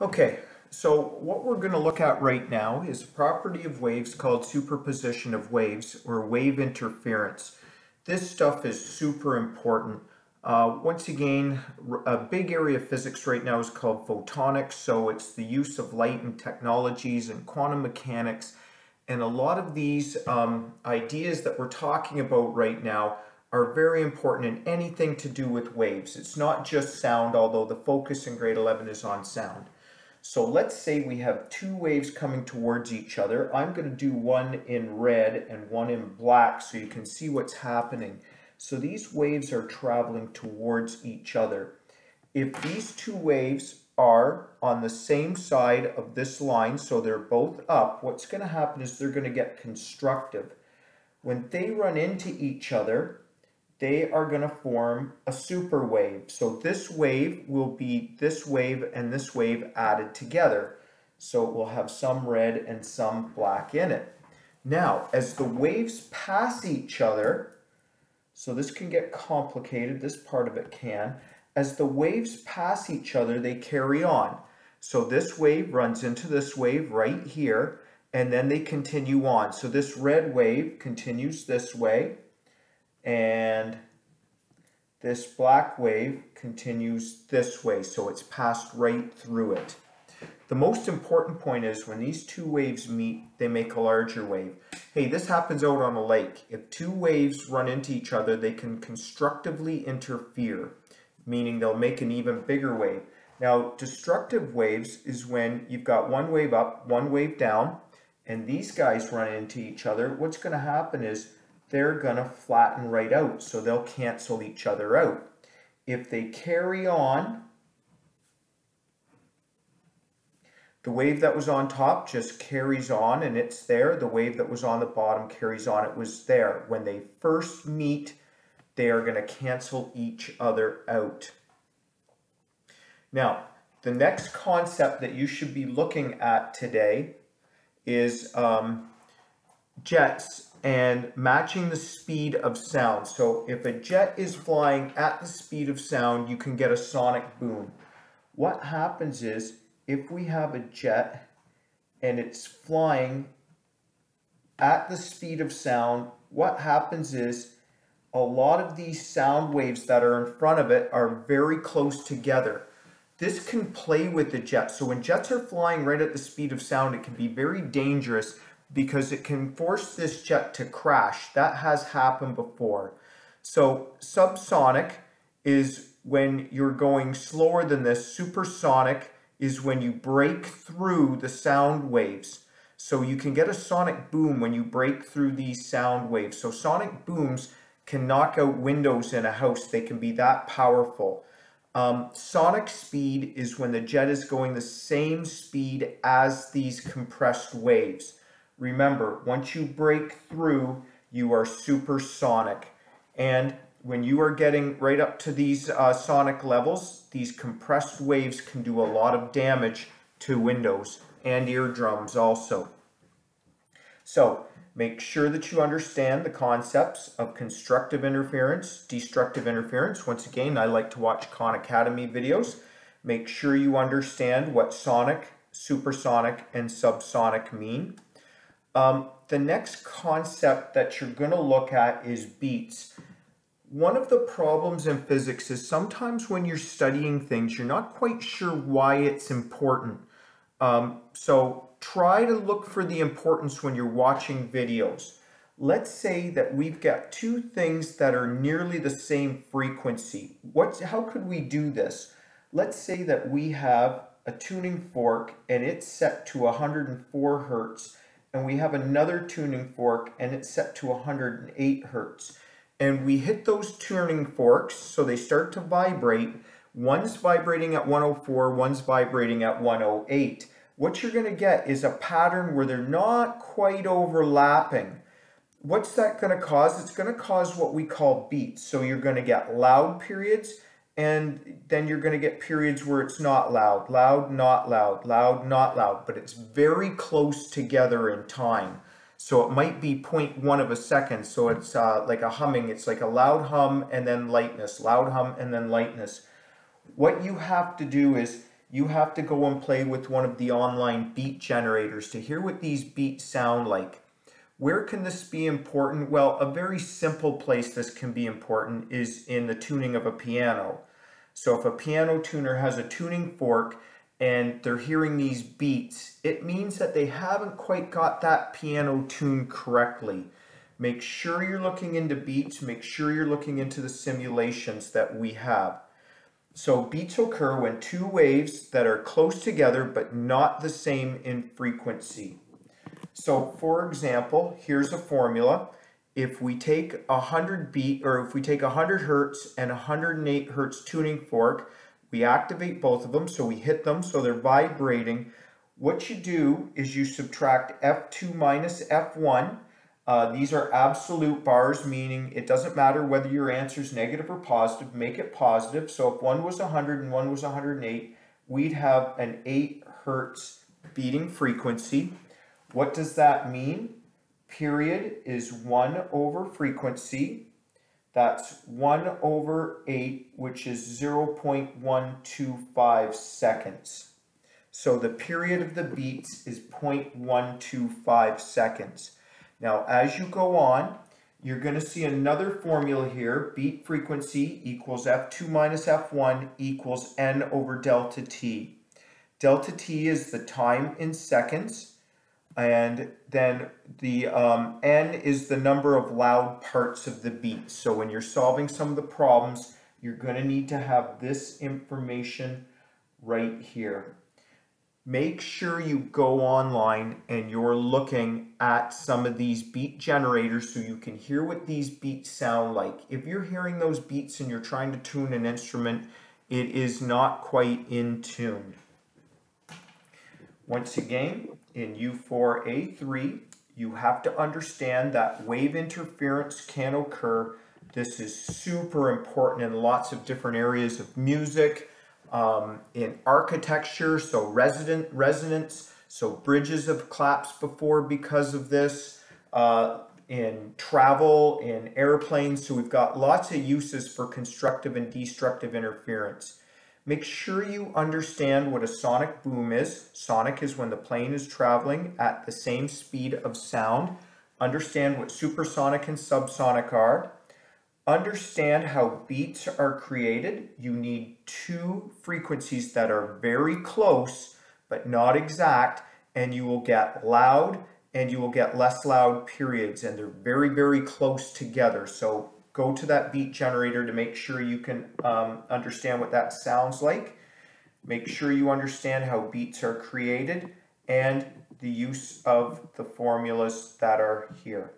Okay, so what we're going to look at right now is a property of waves called superposition of waves or wave interference. This stuff is super important. Once again, a big area of physics right now is called photonics, so it's the use of light and technologies and quantum mechanics. And a lot of these ideas that we're talking about right now are very important in anything to do with waves. It's not just sound, although the focus in grade 11 is on sound. So let's say we have two waves coming towards each other. I'm going to do one in red and one in black so you can see what's happening. So these waves are traveling towards each other. If these two waves are on the same side of this line, so they're both up, what's going to happen is they're going to get constructive. When they run into each other, they are going to form a super wave. So this wave will be this wave and this wave added together. So it will have some red and some black in it. Now, as the waves pass each other, so this can get complicated, this part of it can. As the waves pass each other, they carry on. So this wave runs into this wave right here, and then they continue on. So this red wave continues this way, and this black wave continues this way, so it's passed right through it. The most important point is when these two waves meet, they make a larger wave. Hey, this happens out on a lake. If two waves run into each other, they can constructively interfere, meaning they'll make an even bigger wave. Now, destructive waves is when you've got one wave up, one wave down, and these guys run into each other. What's going to happen is they're going to flatten right out, so they'll cancel each other out. If they carry on, the wave that was on top just carries on and it's there. The wave that was on the bottom carries on, it was there. When they first meet, they are going to cancel each other out. Now, the next concept that you should be looking at today is jets and matching the speed of sound. So if a jet is flying at the speed of sound, you can get a sonic boom. What happens is if we have a jet and it's flying at the speed of sound, what happens is a lot of these sound waves that are in front of it are very close together. This can play with the jet. So when jets are flying right at the speed of sound, it can be very dangerous because it can force this jet to crash. That has happened before. So subsonic is when you're going slower than this. Supersonic is when you break through the sound waves. So you can get a sonic boom when you break through these sound waves. So sonic booms can knock out windows in a house. They can be that powerful. Sonic speed is when the jet is going the same speed as these compressed waves. Remember, once you break through, you are supersonic. And when you are getting right up to these sonic levels, these compressed waves can do a lot of damage to windows and eardrums also. So make sure that you understand the concepts of constructive interference, destructive interference. Once again, I like to watch Khan Academy videos. Make sure you understand what sonic, supersonic, and subsonic mean. The next concept that you're going to look at is beats. One of the problems in physics is sometimes when you're studying things, you're not quite sure why it's important. So try to look for the importance when you're watching videos. Let's say that we've got two things that are nearly the same frequency. How could we do this? Let's say that we have a tuning fork and it's set to 104 hertz. And we have another tuning fork and it's set to 108 hertz. And we hit those tuning forks so they start to vibrate. One's vibrating at 104, one's vibrating at 108. What you're going to get is a pattern where they're not quite overlapping. What's that going to cause? It's going to cause what we call beats. So you're going to get loud periods, and then you're going to get periods where it's not loud, loud, not loud, loud, not loud, but it's very close together in time. So it might be 0.1 of a second, so it's like a humming. It's like a loud hum and then lightness, loud hum and then lightness. What you have to do is you have to go and play with one of the online beat generators to hear what these beats sound like. Where can this be important? Well, a very simple place this can be important is in the tuning of a piano. So if a piano tuner has a tuning fork and they're hearing these beats, it means that they haven't quite got that piano tuned correctly. Make sure you're looking into beats, make sure you're looking into the simulations that we have. So beats occur when two waves that are close together but not the same in frequency. So for example, here's a formula. If we take 100 hertz and 108 hertz tuning fork, we activate both of them, so we hit them so they're vibrating. What you do is you subtract F2 minus F1. These are absolute bars, meaning it doesn't matter whether your answer is negative or positive, make it positive. So if one was 100 and one was 108, we'd have an 8 hertz beating frequency. What does that mean? Period is 1 over frequency. That's 1 over 8, which is 0.125 seconds. So the period of the beats is 0.125 seconds. Now, as you go on, you're going to see another formula here. Beat frequency equals F2 minus F1 equals N over delta T. Delta T is the time in seconds. And then the N is the number of loud parts of the beat. So when you're solving some of the problems, you're going to need to have this information right here. Make sure you go online and you're looking at some of these beat generators so you can hear what these beats sound like. If you're hearing those beats and you're trying to tune an instrument, it is not quite in tune. Once again, in U4A3, you have to understand that wave interference can occur. This is super important in lots of different areas of music, in architecture, so resonance, so bridges have collapsed before because of this, in travel, in airplanes, so we've got lots of uses for constructive and destructive interference. Make sure you understand what a sonic boom is. Sonic is when the plane is traveling at the same speed of sound. Understand what supersonic and subsonic are. Understand how beats are created. You need two frequencies that are very close but not exact, and you will get loud and you will get less loud periods, and they're very, very close together. So go to that beat generator to make sure you can understand what that sounds like. Make sure you understand how beats are created and the use of the formulas that are here.